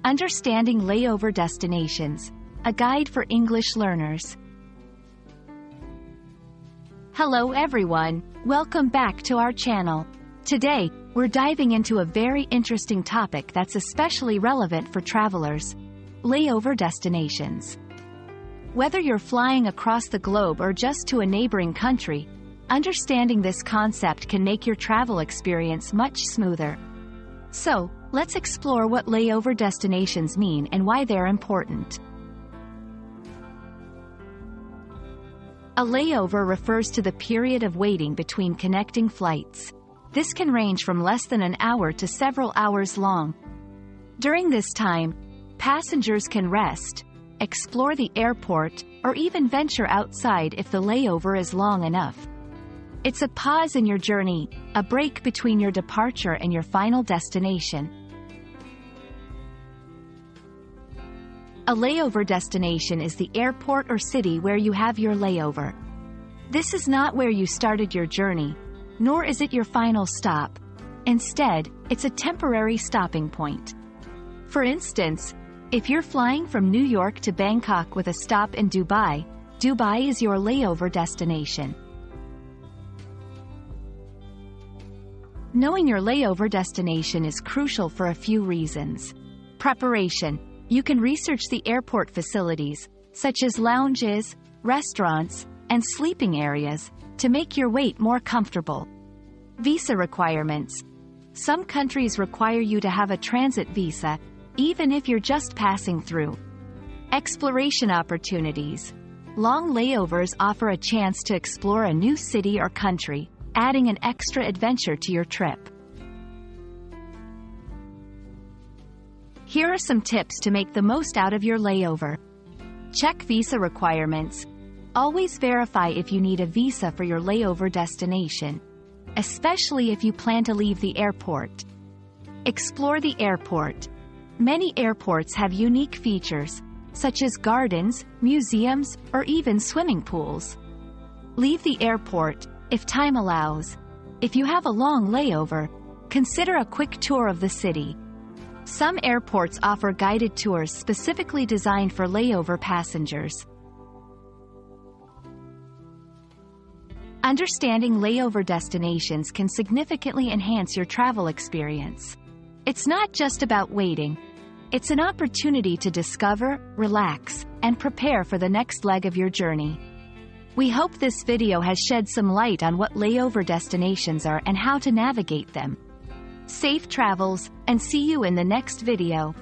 Understanding Layover Destinations, a guide for English learners. Hello everyone, welcome back to our channel. Today, we're diving into a very interesting topic that's especially relevant for travelers: layover destinations. Whether you're flying across the globe or just to a neighboring country, understanding this concept can make your travel experience much smoother. So, let's explore what layover destinations mean and why they're important. A layover refers to the period of waiting between connecting flights. This can range from less than an hour to several hours long. During this time, passengers can rest, explore the airport, or even venture outside if the layover is long enough. It's a pause in your journey, a break between your departure and your final destination. A layover destination is the airport or city where you have your layover. This is not where you started your journey, nor is it your final stop. Instead, it's a temporary stopping point. For instance, if you're flying from New York to Bangkok with a stop in Dubai, Dubai is your layover destination. Knowing your layover destination is crucial for a few reasons. Preparation. You can research the airport facilities, such as lounges, restaurants, and sleeping areas, to make your wait more comfortable. Visa requirements. Some countries require you to have a transit visa, even if you're just passing through. Exploration opportunities. Long layovers offer a chance to explore a new city or country, adding an extra adventure to your trip. Here are some tips to make the most out of your layover. Check visa requirements. Always verify if you need a visa for your layover destination, especially if you plan to leave the airport. Explore the airport. Many airports have unique features, such as gardens, museums, or even swimming pools. Leave the airport, if time allows. If you have a long layover, consider a quick tour of the city. Some airports offer guided tours specifically designed for layover passengers. Understanding layover destinations can significantly enhance your travel experience. It's not just about waiting. It's an opportunity to discover, relax, and prepare for the next leg of your journey. We hope this video has shed some light on what layover destinations are and how to navigate them. Safe travels, and see you in the next video.